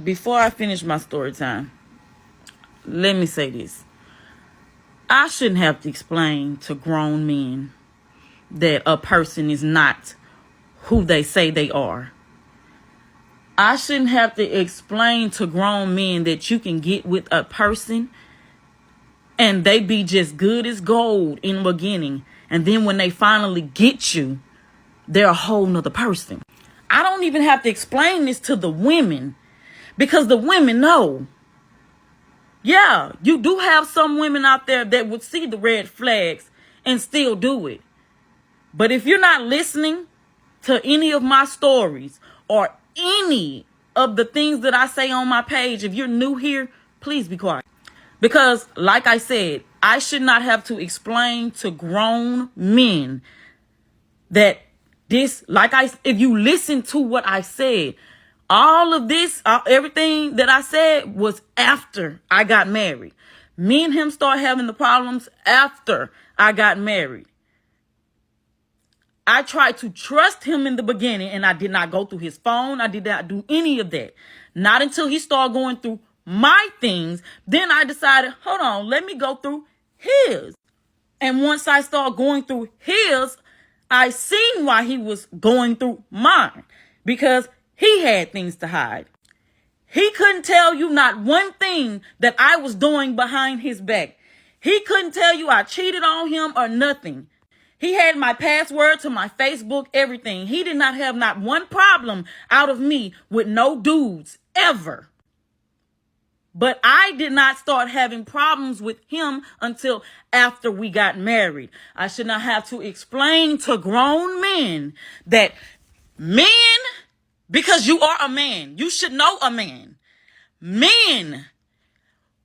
before I finish my story time, let me say this. I shouldn't have to explain to grown men that a person is not who they say they are. I shouldn't have to explain to grown men that you can get with a person and they be just good as gold in the beginning. And then when they finally get you, they're a whole nother person. I don't even have to explain this to the women because the women know. Yeah, you do have some women out there that would see the red flags and still do it. But if you're not listening to any of my stories or any of the things that I say on my page, if you're new here, please be quiet. Because like I said, I should not have to explain to grown men that this, if you listen to what I said, all of this, everything that I said was after I got married. Me and him started having the problems after I got married. I tried to trust him in the beginning and I did not go through his phone. I did not do any of that. Not until he started going through my things. Then I decided, hold on, let me go through his. And once I started going through his, I seen why he was going through mine. Because he had things to hide. He couldn't tell you not one thing that I was doing behind his back. He couldn't tell you I cheated on him or nothing. He had my password to my Facebook, everything. He did not have not one problem out of me with no dudes ever. But I did not start having problems with him until after we got married. I should not have to explain to grown men that men, because you are a man, you should know a man. Men,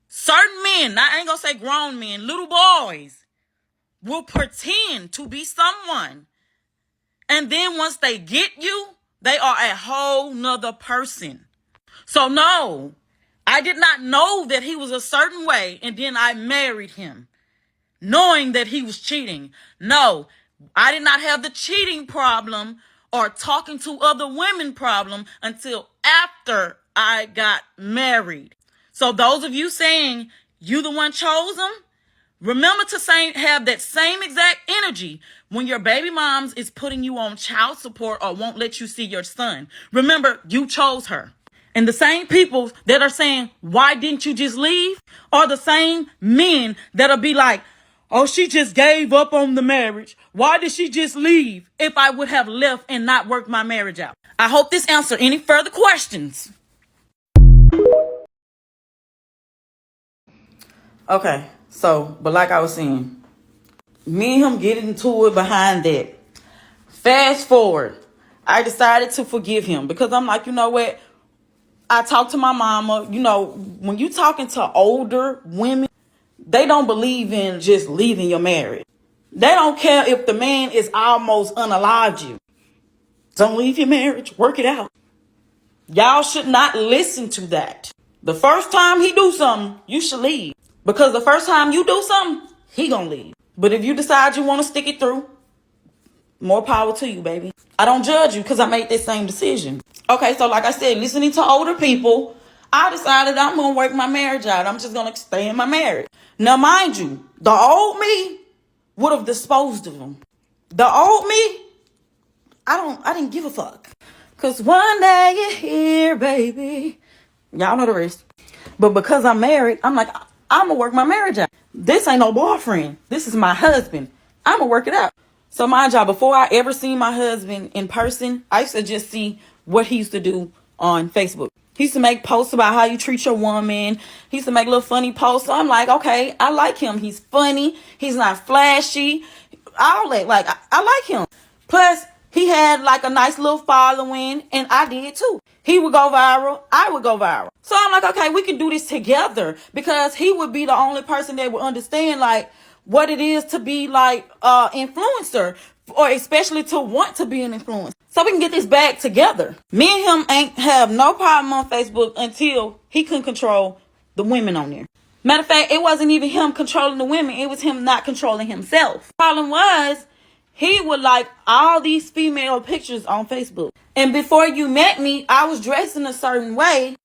certain men, I ain't gonna say grown men, little boys, will pretend to be someone. And then once they get you, they are a whole nother person. So no, I did not know that he was a certain way. And then I married him knowing that he was cheating. No, I did not have the cheating problem or talking to other women problem until after I got married. So those of you saying you the one chose him, remember to have that same exact energy when your baby moms is putting you on child support or won't let you see your son. Remember, you chose her. And the same people that are saying, why didn't you just leave? Are the same men that'll be like, oh, she just gave up on the marriage. Why did she just leave if I would have left and not worked my marriage out? I hope this answered any further questions. Okay, but like I was saying, me and him getting into it behind that. Fast forward, I decided to forgive him because I'm like, you know what? I talked to my mama. You know, when you talking to older women, they don't believe in just leaving your marriage. They don't care if the man is almost unalived you. Don't leave your marriage. Work it out. Y'all should not listen to that. The first time he do something, you should leave. Because the first time you do something, he gonna leave. But if you decide you want to stick it through, more power to you, baby. I don't judge you because I made that same decision. Okay, so like I said, listening to older people, I decided I'm going to work my marriage out. I'm just going to stay in my marriage. Now, mind you, the old me would have disposed of him. The old me, I didn't give a fuck. Because one day you're here, baby. Y'all know the rest. But because I'm married, I'm like, I'm going to work my marriage out. This ain't no boyfriend. This is my husband. I'm going to work it out. So mind y'all, before I ever seen my husband in person, I used to just see what he used to do on Facebook. He used to make posts about how you treat your woman. He used to make little funny posts. So I'm like, okay, I like him. He's funny. He's not flashy. All that. Like, I like him. Plus, he had like a nice little following, and I did too. He would go viral. I would go viral. So I'm like, okay, we can do this together because he would be the only person that would understand like what it is to be like influencer, or especially to want to be an influencer. So we can get this bag together. Me and him ain't have no problem on Facebook until he couldn't control the women on there. Matter of fact, it wasn't even him controlling the women. It was him not controlling himself. Problem was, he would like all these female pictures on Facebook. And before you met me, I was dressed in a certain way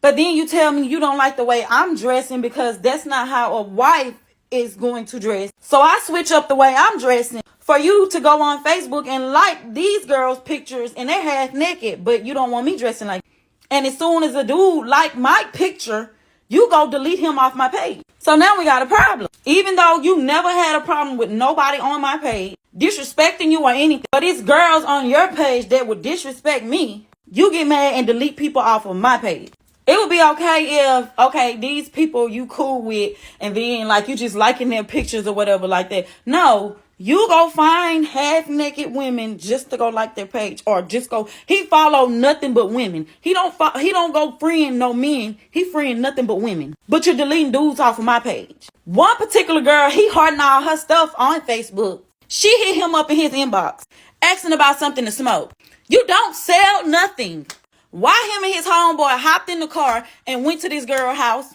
But then you tell me you don't like the way I'm dressing because that's not how a wife is going to dress. So I switch up the way I'm dressing for you to go on Facebook and like these girls' pictures and they're half naked, but you don't want me dressing like. And as soon as a dude like my picture, you go delete him off my page. So now we got a problem. Even though you never had a problem with nobody on my page disrespecting you or anything, but it's girls on your page that would disrespect me, you get mad and delete people off of my page. It would be okay if, okay, these people you cool with, and then like you just liking their pictures or whatever like that. No, you go find half naked women just to go like their page, or just go. He follow nothing but women. He don't go friend no men. He friend nothing but women. But you're deleting dudes off of my page. One particular girl, he hardened all her stuff on Facebook. She hit him up in his inbox, asking about something to smoke. You don't sell nothing. Why him and his homeboy hopped in the car and went to this girl's house?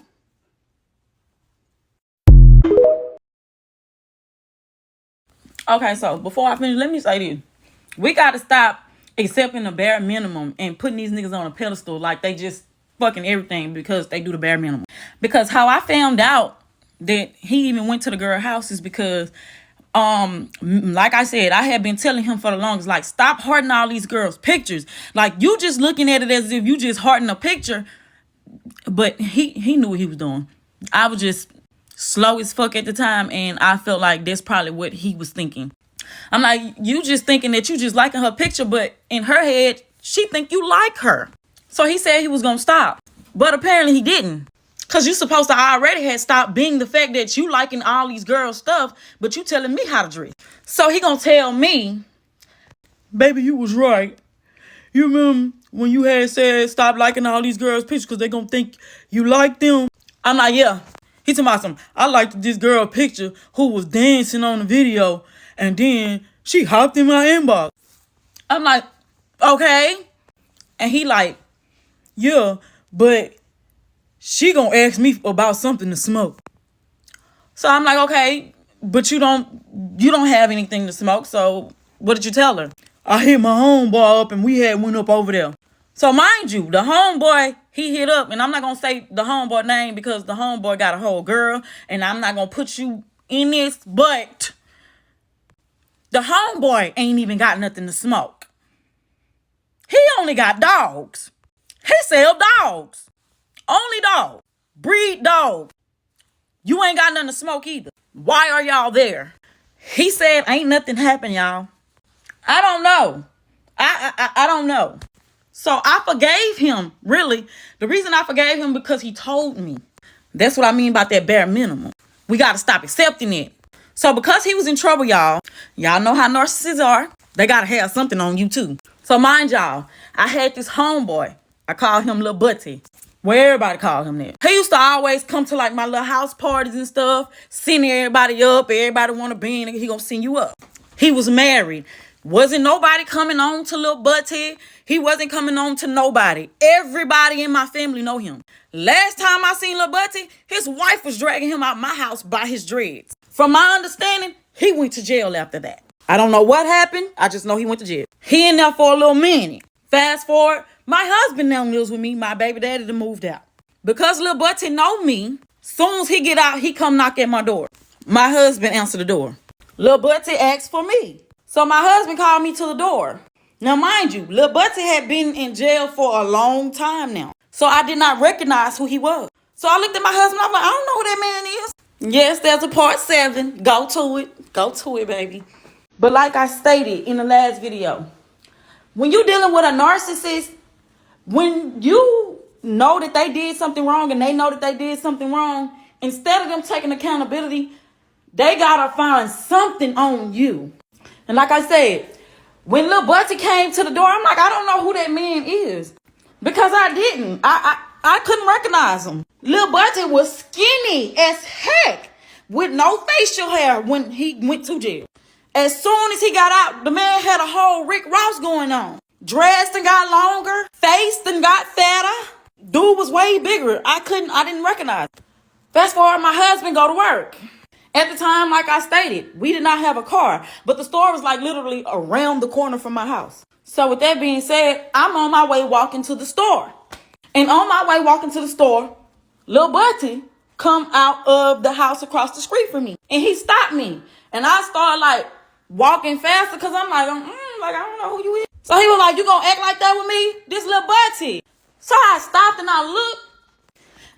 Okay, so before I finish, let me say this. We got to stop accepting the bare minimum and putting these niggas on a pedestal like they just fucking everything because they do the bare minimum. Because how I found out that he even went to the girl's house is because, like I said, I had been telling him for the longest, like, stop hearting all these girls' pictures. Like, you just looking at it as if you just hearting a picture. But he knew what he was doing. I was just slow as fuck at the time, and I felt like that's probably what he was thinking. I'm like, you just thinking that you just liking her picture, but in her head, she think you like her. So he said he was gonna stop, but apparently he didn't. Cause you supposed to already had stopped being the fact that you liking all these girls' stuff, but you telling me how to dress. So he gonna tell me, baby, you was right. You remember when you had said stop liking all these girls' pictures because they gonna think you like them? I'm like, yeah. He talking about some, I liked this girl picture who was dancing on the video, and then she hopped in my inbox. I'm like, okay. And he like, yeah, but she gonna ask me about something to smoke. So I'm like, okay, but you don't have anything to smoke, so what did you tell her? I hit my homeboy up and we had went up over there. So mind you, the homeboy he hit up, and I'm not gonna say the homeboy name because the homeboy got a whole girl, and I'm not gonna put you in this, but the homeboy ain't even got nothing to smoke. He only got dogs. He sell dogs. Only dog. Breed dog. You ain't got nothing to smoke either. Why are y'all there? He said ain't nothing happened, y'all. I don't know. I don't know. So I forgave him, really. The reason I forgave him because he told me. That's what I mean about that bare minimum. We got to stop accepting it. So because he was in trouble, y'all know how narcissists are. They got to have something on you too. So mind y'all, I had this homeboy. I call him Lil Butty. Where everybody call him that. He used to always come to like my little house parties and stuff. Sending everybody up. Everybody want to be in. He gonna send you up. He was married. Wasn't nobody coming on to Lil Butty. He wasn't coming on to nobody. Everybody in my family know him. Last time I seen Lil Butty, his wife was dragging him out my house by his dreads. From my understanding, he went to jail after that. I don't know what happened. I just know he went to jail. He in there for a little minute. Fast forward, my husband now lives with me. My baby daddy done moved out. Because Lil Butty know me, soon as he get out, he come knock at my door. My husband answer the door. Lil Butty asked for me. So my husband called me to the door. Now, mind you, Lil Butty had been in jail for a long time now. So I did not recognize who he was. So I looked at my husband. I was like, I don't know who that man is. Yes, there's a part 7. Go to it. Go to it, baby. But like I stated in the last video, when you're dealing with a narcissist, when you know that they did something wrong and they know that they did something wrong, instead of them taking accountability, they got to find something on you. And like I said, when Lil Butty came to the door, I'm like, I don't know who that man is. Because I didn't. I couldn't recognize him. Lil Butty was skinny as heck with no facial hair when he went to jail. As soon as he got out, the man had a whole Rick Ross going on. Dressed and got longer. Faced and got fatter. Dude was way bigger. I didn't recognize him. Fast forward, my husband go to work. At the time, like I stated, we did not have a car, but the store was like literally around the corner from my house. So with that being said, I'm on my way walking to the store. And on my way walking to the store, Lil Butty come out of the house across the street from me. And he stopped me. And I started like walking faster because I'm like, like I don't know who you is. So he was like, you gonna act like that with me? This Lil Butty. So I stopped and I looked.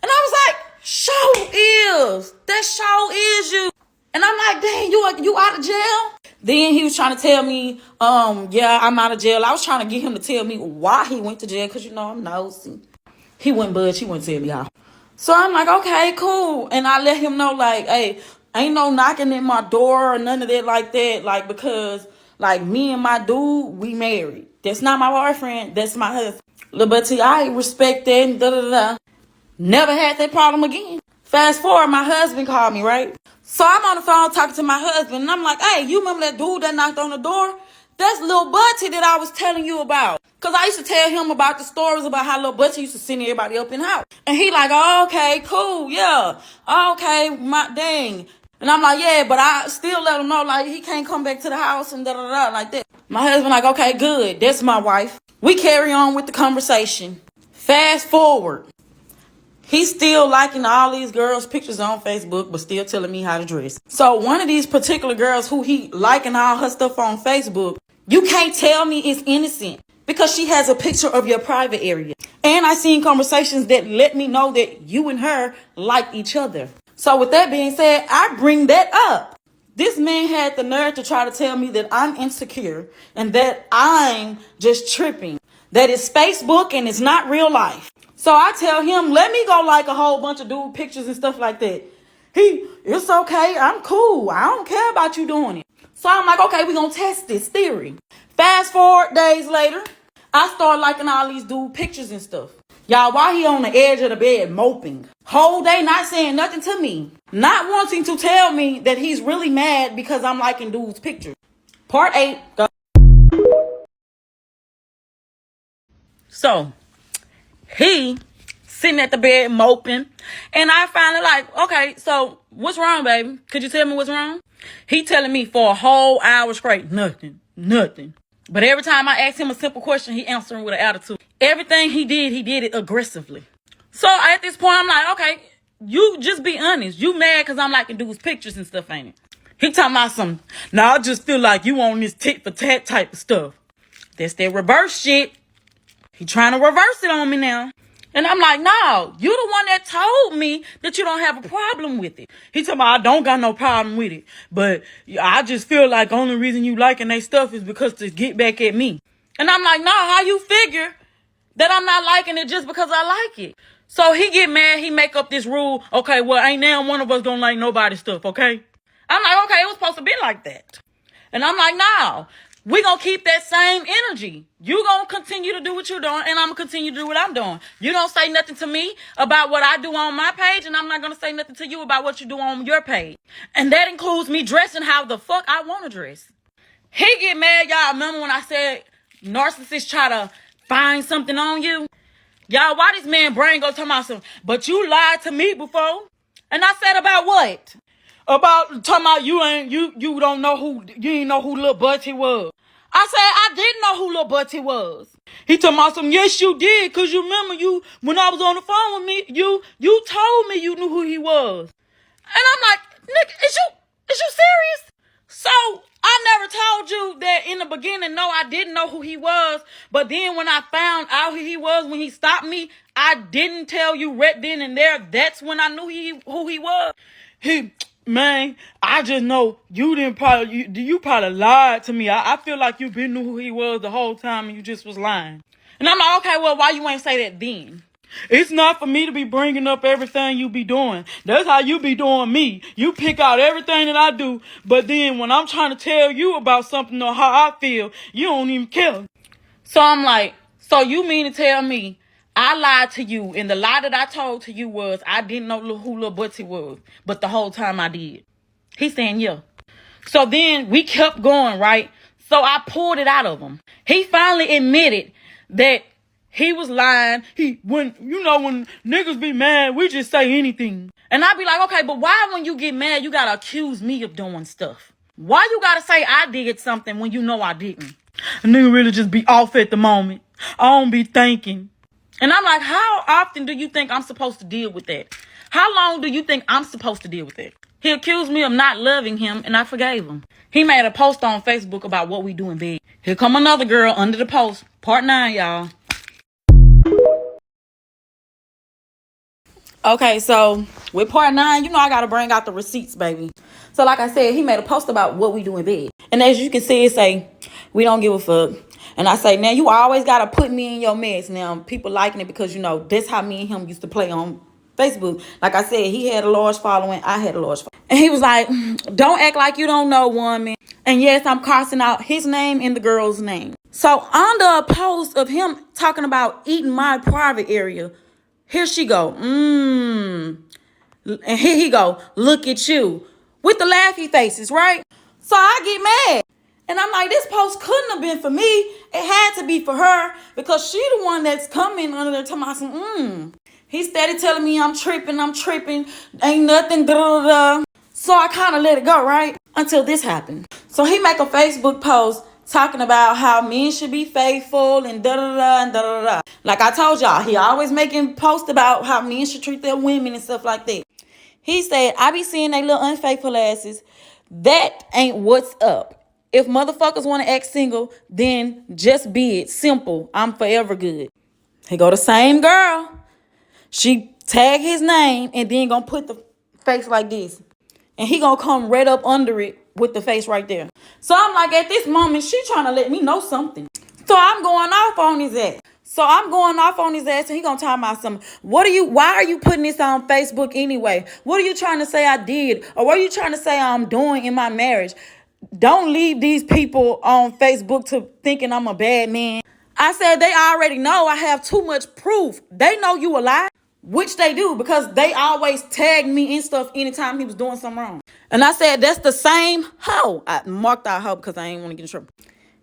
And I was like, show is. That show is you. And I'm like, dang, you out of jail? Then he was trying to tell me, yeah, I'm out of jail. I was trying to get him to tell me why he went to jail because, you know, I'm nosy. He wouldn't budge. He wouldn't tell me how. So I'm like, okay, cool. And I let him know, like, hey, ain't no knocking at my door or none of that like that. Like, because, like, me and my dude, we married. That's not my boyfriend. That's my husband. But I respect that and da-da-da. Never had that problem again. Fast forward, my husband called me, right? So I'm on the phone talking to my husband, and I'm like, hey, you remember that dude that knocked on the door? That's Lil Butty that I was telling you about. Because I used to tell him about the stories about how Lil Butty used to send everybody up in the house. And he like, oh, okay, cool, yeah. Okay, my dang. And I'm like, yeah, but I still let him know, like, he can't come back to the house and da-da-da, like that. My husband like, okay, good. That's my wife. We carry on with the conversation. Fast forward. He's still liking all these girls' pictures on Facebook, but still telling me how to dress. So one of these particular girls who he liking all her stuff on Facebook, you can't tell me it's innocent because she has a picture of your private area. And I seen conversations that let me know that you and her like each other. So with that being said, I bring that up. This man had the nerve to try to tell me that I'm insecure and that I'm just tripping. That it's Facebook and it's not real life. So I tell him, let me go like a whole bunch of dude pictures and stuff like that. It's okay. I'm cool. I don't care about you doing it. So I'm like, okay, we're going to test this theory. Fast forward days later, I start liking all these dude pictures and stuff. Y'all, while he on the edge of the bed moping, whole day not saying nothing to me, not wanting to tell me that he's really mad because I'm liking dudes' pictures. Part 8. Go. So he sitting at the bed moping, and I finally like, okay, so what's wrong, baby? Could you tell me what's wrong? He telling me for a whole hour straight, nothing. But every time I asked him a simple question, he answering with an attitude. Everything he did it aggressively. So at this point, I'm like, okay, you just be honest. You mad because I'm liking dudes' pictures and stuff, ain't it? He talking about something. Now I just feel like you on this tit-for-tat type of stuff. That's that reverse shit. He trying to reverse it on me now. And I'm like, no, you the one that told me that you don't have a problem with it. He told me, I don't got no problem with it. But I just feel like the only reason you liking that stuff is because to get back at me. And I'm like, no, how you figure that I'm not liking it just because I like it? So he get mad. He make up this rule. Okay, well, ain't now one of us gonna like nobody's stuff, okay? I'm like, okay, it was supposed to be like that. And I'm like, no. We gonna keep that same energy. You gonna continue to do what you're doing, and I'm gonna continue to do what I'm doing. You don't say nothing to me about what I do on my page, and I'm not gonna say nothing to you about what you do on your page. And that includes me dressing how the fuck I wanna dress. He get mad, y'all. Remember when I said narcissists try to find something on you? Y'all, why this man brain go talking about something? But you lied to me before. And I said about what? About talking about you don't know who, you didn't know who Lil Butty was. I said I didn't know who Lil Butty was. He talking about some, yes you did, cause you remember when I was on the phone with me, you told me you knew who he was. And I'm like, nigga, is you serious? So I never told you that in the beginning. No, I didn't know who he was. But then when I found out who he was, when he stopped me, I didn't tell you right then and there. That's when I knew who he was. Man, I just know you probably lied to me. I feel like you been knew who he was the whole time and you just was lying. And I'm like, okay, well, why you ain't say that then? It's not for me to be bringing up everything you be doing. That's how you be doing me. You pick out everything that I do, but then when I'm trying to tell you about something or how I feel, you don't even care. So I'm like, so you mean to tell me I lied to you, and the lie that I told to you was I didn't know who Lil Butty was, but the whole time I did. He's saying, yeah. So then we kept going, right? So I pulled it out of him. He finally admitted that he was lying. When niggas be mad, we just say anything. And I be like, okay, but why when you get mad, you gotta accuse me of doing stuff? Why you gotta say I did something when you know I didn't? A nigga really just be off at the moment. I don't be thinking. And I'm like, how often do you think I'm supposed to deal with that? How long do you think I'm supposed to deal with that? He accused me of not loving him, and I forgave him. He made a post on Facebook about what we do in bed. Here come another girl under the post. Part 9, y'all. Okay, so with part 9, you know I got to bring out the receipts, baby. So like I said, he made a post about what we do in bed. And as you can see, it say, we don't give a fuck. And I say, now you always got to put me in your mess. Now, people liking it because, you know, that's how me and him used to play on Facebook. Like I said, he had a large following. I had a large following. And he was like, don't act like you don't know, woman. And yes, I'm crossing out his name and the girl's name. So on the post of him talking about eating my private area, here she go. And here he go. Look at you. With the laughy faces, right? So I get mad. And I'm like, this post couldn't have been for me. It had to be for her. Because she the one that's coming under there talking about some, He steady telling me I'm tripping. Ain't nothing, da-da-da. So I kind of let it go, right? Until this happened. So he make a Facebook post talking about how men should be faithful and da-da-da and da-da-da. Like I told y'all, he always making posts about how men should treat their women and stuff like that. He said, I be seeing they little unfaithful asses. That ain't what's up. If motherfuckers want to act single, then just be it. Simple. I'm forever good. Here go the same girl. She tag his name and then gonna put the face like this. And he gonna come right up under it with the face right there. So I'm like, at this moment, she trying to let me know something. So I'm going off on his ass. And he gonna talk about something. Why are you putting this on Facebook anyway? What are you trying to say I did? Or what are you trying to say I'm doing in my marriage? Don't leave these people on Facebook to thinking I'm a bad man. I said, they already know I have too much proof. They know you a lie. Which they do, because they always tag me and stuff anytime he was doing something wrong. And I said, that's the same hoe. I marked out hoe because I ain't want to get in trouble.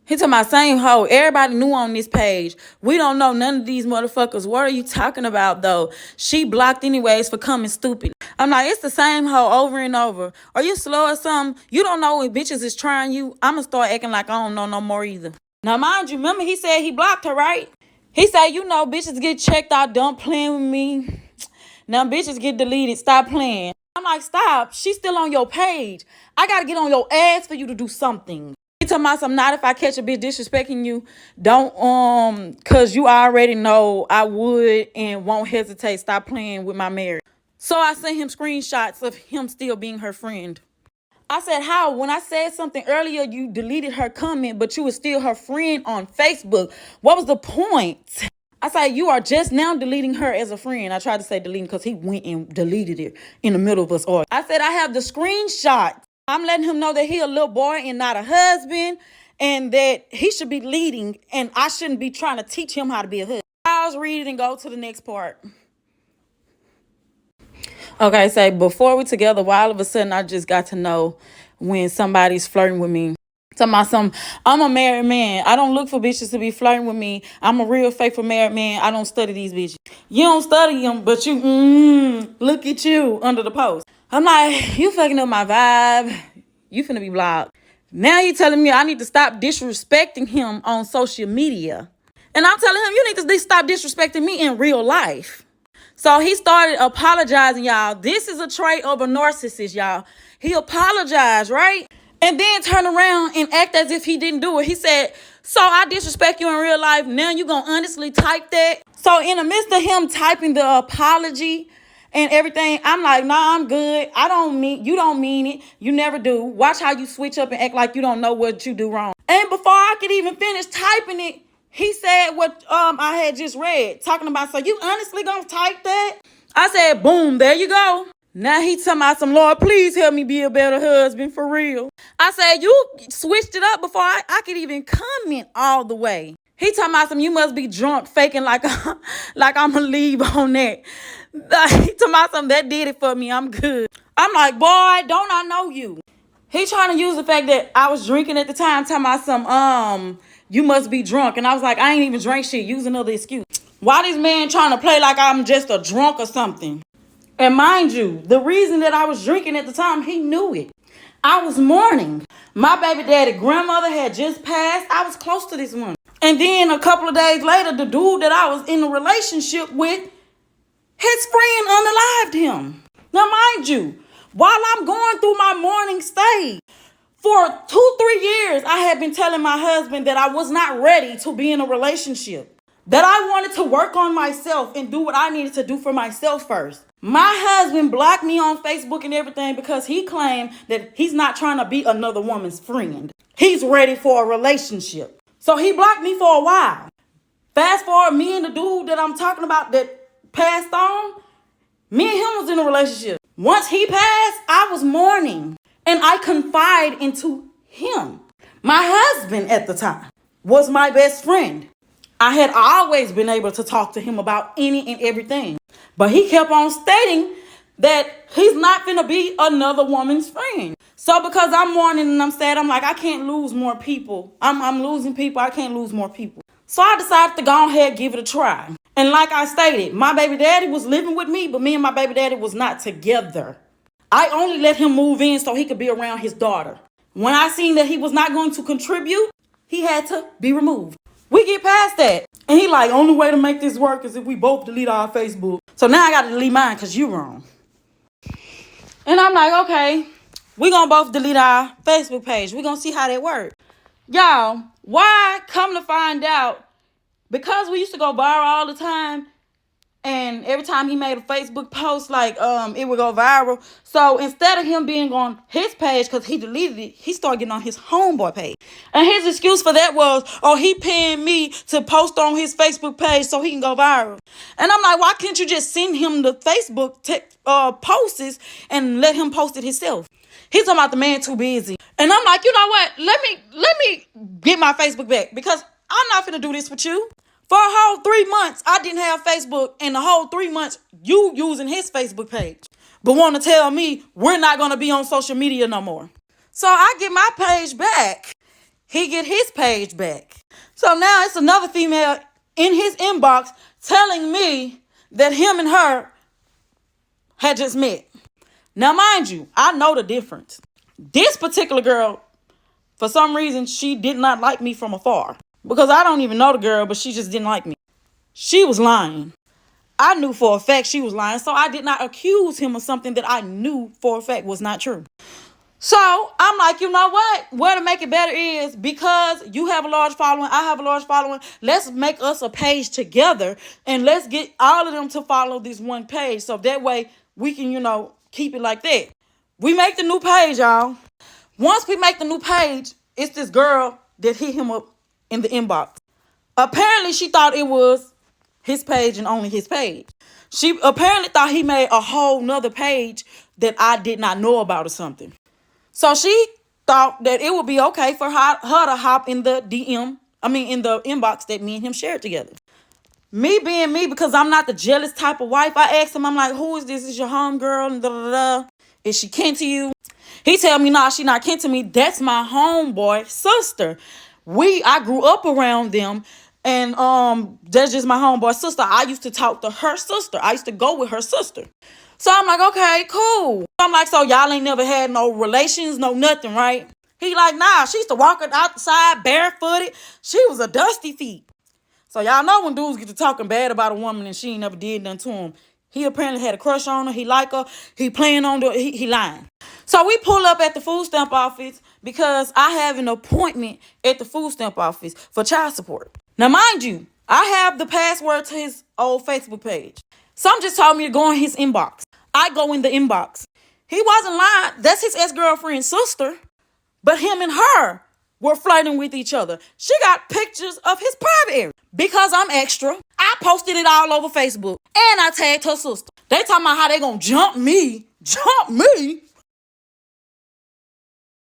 He told my same hoe. Everybody knew on this page. We don't know none of these motherfuckers. What are you talking about, though? She blocked anyways for coming stupid. I'm like, it's the same hoe over and over. Are you slow or something? You don't know if bitches is trying you. I'm going to start acting like I don't know no more either. Now, mind you, remember he said he blocked her, right? He said, you know, bitches get checked out. Don't play with me. Now, bitches get deleted. Stop playing. I'm like, stop. She's still on your page. I got to get on your ass for you to do something. He told me, I'm not if I catch a bitch disrespecting you. Don't, because you already know I would and won't hesitate. Stop playing with my marriage. So I sent him screenshots of him still being her friend. I said, how? When I said something earlier, you deleted her comment, but you were still her friend on Facebook. What was the point? I said, you are just now deleting her as a friend. I tried to say deleting because he went and deleted it in the middle of us all. I said, I have the screenshot. I'm letting him know that he a little boy and not a husband, and that he should be leading, and I shouldn't be trying to teach him how to be a husband. I'll read it and go to the next part. Okay, say before we together, why all of a sudden I just got to know when somebody's flirting with me. Talking about something, I'm a married man. I don't look for bitches to be flirting with me. I'm a real faithful married man. I don't study these bitches. You don't study them, but you, look at you under the post. I'm like, you fucking up my vibe. You finna be blocked. Now he telling me I need to stop disrespecting him on social media. And I'm telling him, you need to stop disrespecting me in real life. So he started apologizing, y'all. This is a trait of a narcissist, y'all. He apologized, right? And then turn around and act as if he didn't do it. He said, so I disrespect you in real life. Now you gonna honestly type that? So in the midst of him typing the apology and everything, I'm like, nah, I'm good. You don't mean it. You never do. Watch how you switch up and act like you don't know what you do wrong. And before I could even finish typing it, he said what I had just read, talking about, so you honestly gonna type that? I said, boom, there you go. Now he talking about some, Lord, please help me be a better husband for real. I said, you switched it up before I could even comment all the way. He talking about some, you must be drunk, faking like I'm gonna leave on that. He talking about some, that did it for me, I'm good. I'm like, boy, don't I know you? He trying to use the fact that I was drinking at the time, talking about some, you must be drunk. And I was like, I ain't even drank shit. Use another excuse. Why this man trying to play like I'm just a drunk or something? And mind you, the reason that I was drinking at the time, he knew it. I was mourning. My baby daddy grandmother had just passed. I was close to this one. And then a couple of days later, the dude that I was in a relationship with, his friend unalived him. Now, mind you, while I'm going through my mourning stage, for 2-3 years, I had been telling my husband that I was not ready to be in a relationship, that I wanted to work on myself and do what I needed to do for myself first. My husband blocked me on Facebook and everything because he claimed that he's not trying to be another woman's friend. He's ready for a relationship. So he blocked me for a while. Fast forward, me and the dude that I'm talking about that passed on, me and him was in a relationship. Once he passed, I was mourning. And I confided into him. My husband at the time was my best friend. I had always been able to talk to him about any and everything. But he kept on stating that he's not going to be another woman's friend. So because I'm mourning and I'm sad, I'm like, I can't lose more people. I'm losing people. I can't lose more people. So I decided to go ahead and give it a try. And like I stated, my baby daddy was living with me, but me and my baby daddy was not together. I only let him move in so he could be around his daughter. When I seen that he was not going to contribute, he had to be removed. We get past that. And he like, only way to make this work is if we both delete our Facebook. So now I got to delete mine because you wrong. And I'm like, okay, we going to both delete our Facebook page. We're going to see how that works. Y'all, why? Come to find out, because we used to go viral all the time, and every time he made a Facebook post, like, it would go viral. So instead of him being on his page, because he deleted it, he started getting on his homeboy page. And his excuse for that was, oh, he paying me to post on his Facebook page so he can go viral. And I'm like, why can't you just send him the Facebook posts and let him post it himself? He's talking about the man too busy. And I'm like, you know what? Let me get my Facebook back, because I'm not finna do this with you. For a whole 3 months, I didn't have Facebook, and the whole 3 months, you using his Facebook page. But want to tell me we're not going to be on social media no more. So I get my page back. He get his page back. So now it's another female in his inbox telling me that him and her had just met. Now, mind you, I know the difference. This particular girl, for some reason, she did not like me from afar. Because I don't even know the girl, but she just didn't like me. She was lying. I knew for a fact she was lying, so I did not accuse him of something that I knew for a fact was not true. So I'm like, you know what? Where to make it better is, because you have a large following, I have a large following, let's make us a page together, and let's get all of them to follow this one page. So that way we can, keep it like that. We make the new page, y'all. Once we make the new page, it's this girl that hit him up in the inbox. Apparently, she thought it was his page and only his page. She apparently thought he made a whole nother page that I did not know about or something. So she thought that it would be okay for her to hop in the in the inbox that me and him shared together. Me being me, because I'm not the jealous type of wife, I asked him, I'm like, who is this? Is your homegirl? And da. Is she kin to you? He tell me, nah, she not kin to me. That's my homeboy sister. I grew up around them, and that's just my homeboy sister. I used to talk to her sister. I used to go with her sister. So I'm like, okay, cool. I'm like, so y'all ain't never had no relations, no nothing, right? He like, nah, she used to walk outside barefooted. She was a dusty feet. So y'all know when dudes get to talking bad about a woman and she ain't never did nothing to him. He apparently had a crush on her. He like her. He playing on he lying. So we pull up at the food stamp office because I have an appointment at the food stamp office for child support. Now, mind you, I have the password to his old Facebook page. Some just told me to go in his inbox. I go in the inbox. He wasn't lying. That's his ex-girlfriend's sister. But him and her were flirting with each other. She got pictures of his private area. Because I'm extra, I posted it all over Facebook. And I tagged her sister. They talking about how they gonna jump me. Jump me?